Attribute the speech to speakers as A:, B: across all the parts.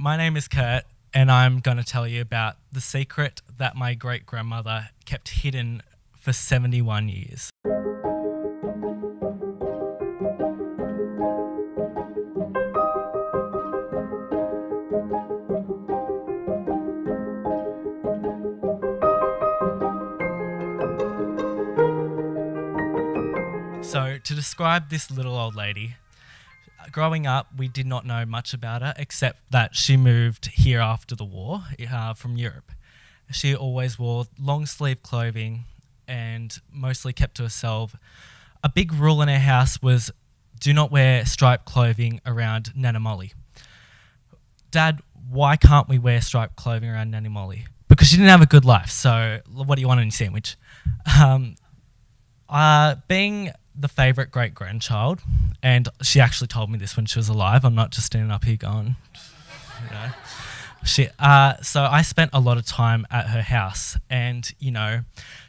A: my name is Kurt, and I'm going to tell you about the secret that my great-grandmother kept hidden for 71 years. So, to describe this little old lady, growing up, we did not know much about her except that she moved here after the war from Europe. She always wore long sleeve clothing and mostly kept to herself. A big rule in her house was do not wear striped clothing around Nana Molly. Dad, why can't we wear striped clothing around Nanny Molly? Because she didn't have a good life, so what do you want in your sandwich? Being the favourite great-grandchild, and she actually told me this when she was alive. I'm not just standing up here going, you know. So I spent a lot of time at her house, and, you know,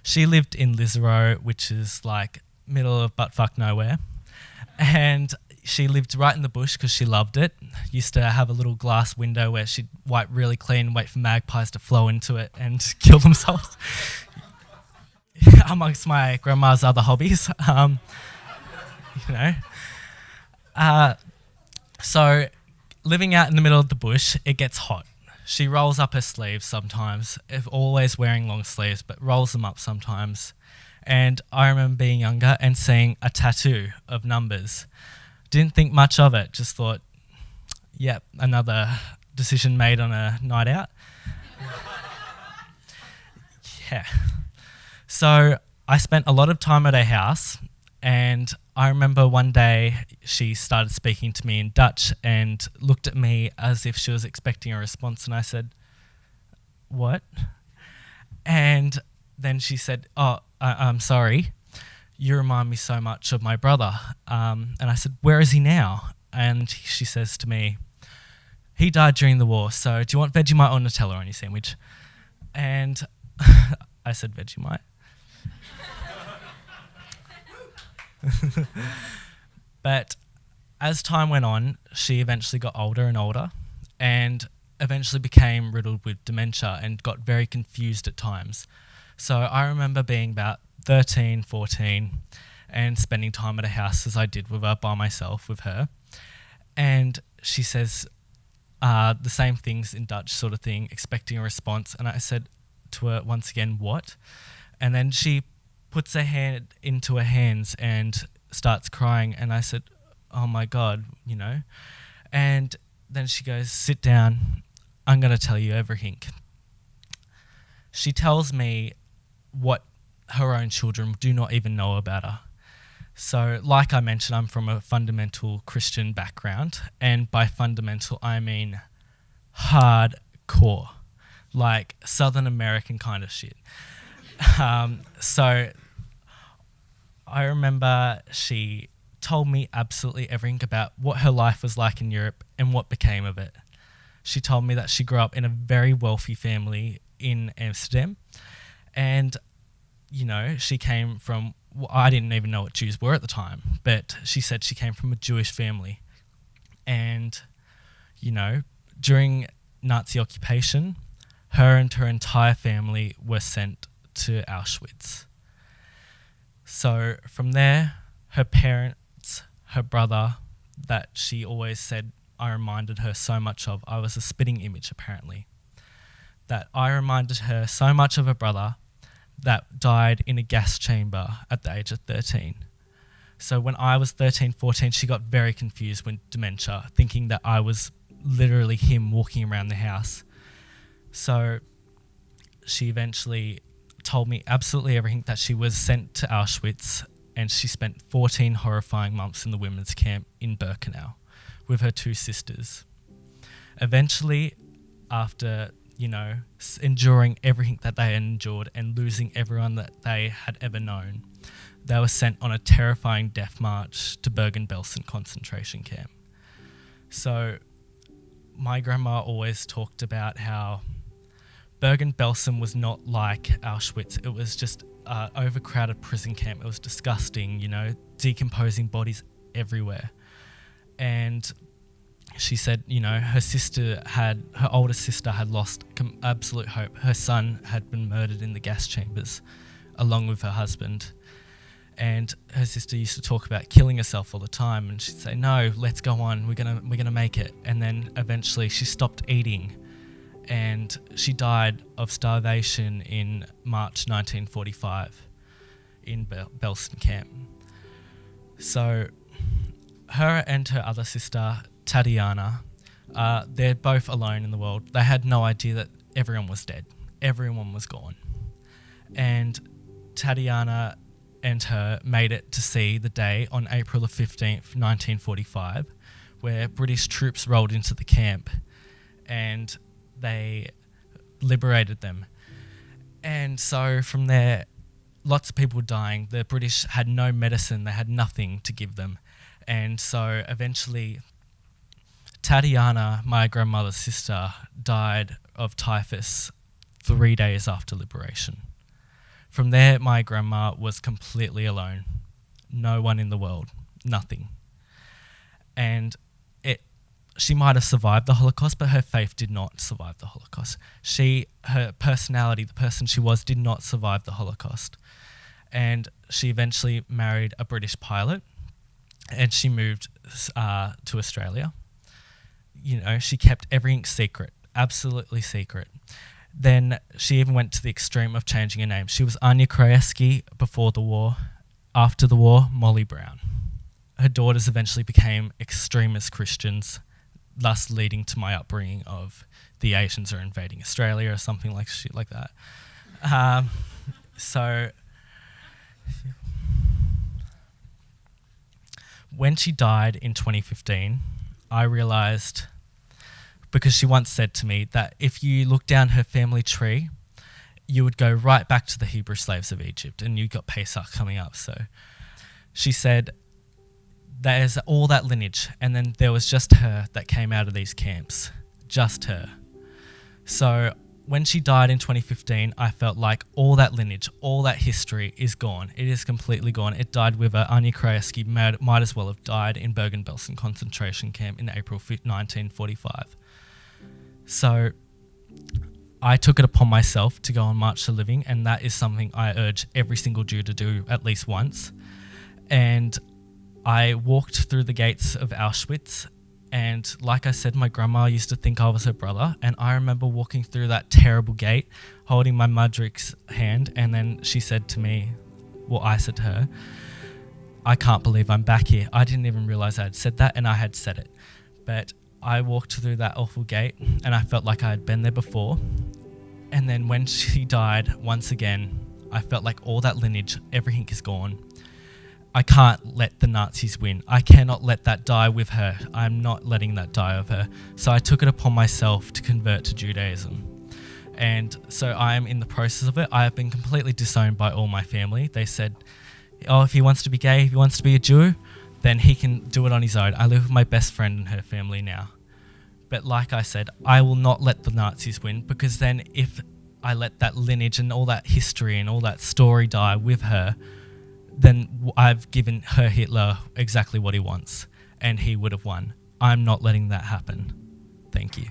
A: she lived in Lisero, which is like middle of butt-fuck nowhere, and she lived right in the bush because she loved it. Used to have a little glass window where she'd wipe really clean, wait for magpies to flow into it and kill themselves. Amongst my grandma's other hobbies, you know. So living out in the middle of the bush, it gets hot. She rolls up her sleeves sometimes, always wearing long sleeves, but rolls them up sometimes. And I remember being younger and seeing a tattoo of numbers. Didn't think much of it, just thought, yep, another decision made on a night out. Yeah. So I spent a lot of time at her house, and I remember one day she started speaking to me in Dutch and looked at me as if she was expecting a response, and I said, "What?" And then she said, "Oh, I'm sorry. You remind me so much of my brother." And I said, "Where is he now?" And she says to me, "He died during the war, so do you want Vegemite or Nutella on your sandwich?" And I said, "Vegemite." But as time went on, she eventually got older and older and eventually became riddled with dementia and got very confused at times. So I remember being about 13, 14 and spending time at a house as I did with her by myself with her. And she says the same things in Dutch sort of thing, expecting a response. And I said to her once again, "What?" And then she puts her hand into her hands and starts crying, and I said, "Oh my God," you know. And then she goes, "Sit down, I'm going to tell you everything." She tells me what her own children do not even know about her. So, like I mentioned, I'm from a fundamental Christian background, and by fundamental I mean hardcore, like Southern American kind of shit. So I remember she told me absolutely everything about what her life was like in Europe and what became of it. She told me that she grew up in a very wealthy family in Amsterdam, and, you know, she came from, I didn't even know what Jews were at the time, but she said she came from a Jewish family. And, you know, during Nazi occupation, her and her entire family were sent to Auschwitz. So from there, her parents, her brother, that she always said I reminded her so much of, I was a spitting image apparently, that I reminded her so much of her brother that died in a gas chamber at the age of 13. So when I was 13, 14, she got very confused with dementia, thinking that I was literally him walking around the house. So she eventually told me absolutely everything, that she was sent to Auschwitz and she spent 14 horrifying months in the women's camp in Birkenau with her two sisters. Eventually, after, you know, enduring everything that they had endured and losing everyone that they had ever known, they were sent on a terrifying death march to Bergen-Belsen concentration camp. So my grandma always talked about how Bergen-Belsen was not like Auschwitz. It was just an overcrowded prison camp. It was disgusting, you know, decomposing bodies everywhere. And she said, her older sister had lost absolute hope. Her son had been murdered in the gas chambers along with her husband. And her sister used to talk about killing herself all the time, and she'd say, "No, let's go on. We're gonna make it." And then eventually she stopped eating, and she died of starvation in March 1945 in Belston Camp. So her and her other sister, Tatiana, they're both alone in the world. They had no idea that everyone was dead. Everyone was gone. And Tatiana and her made it to see the day on April the 15th, 1945, where British troops rolled into the camp and they liberated them. And so from there, lots of people were dying. The British had no medicine. They had nothing to give them. And so eventually, Tatiana, my grandmother's sister, died of typhus 3 days after liberation. From there, my grandma was completely alone. No one in the world. Nothing. And she might have survived the Holocaust, but her faith did not survive the Holocaust. Her personality, the person she was, did not survive the Holocaust. And she eventually married a British pilot, and she moved to Australia. She kept everything secret, absolutely secret. Then she even went to the extreme of changing her name. She was Anya Krajewski before the war. After the war, Molly Brown. Her daughters eventually became extremist Christians, thus leading to my upbringing of the Asians are invading Australia or something like shit like that. So when she died in 2015, I realised, because she once said to me that if you look down her family tree, you would go right back to the Hebrew slaves of Egypt, and you got Pesach coming up. So she said, there's all that lineage, and then there was just her that came out of these camps. Just her. So when she died in 2015, I felt like all that lineage, all that history is gone. It is completely gone. It died with her. Anya Krajewski might as well have died in Bergen-Belsen concentration camp in April 1945. So I took it upon myself to go on March to Living, and that is something I urge every single Jew to do at least once. And I walked through the gates of Auschwitz, and like I said, my grandma used to think I was her brother, and I remember walking through that terrible gate, holding my Mudrick's hand, and then she said to me, I said to her, "I can't believe I'm back here." I didn't even realise I had said that, and I had said it. But I walked through that awful gate, and I felt like I had been there before. And then when she died, once again, I felt like all that lineage, everything is gone. I can't let the Nazis win. I cannot let that die with her. I'm not letting that die of her. So I took it upon myself to convert to Judaism. And so I am in the process of it. I have been completely disowned by all my family. They said, if he wants to be gay, if he wants to be a Jew, then he can do it on his own. I live with my best friend and her family now. But like I said, I will not let the Nazis win, because then if I let that lineage and all that history and all that story die with her, then I've given her Hitler exactly what he wants, and he would have won. I'm not letting that happen. Thank you.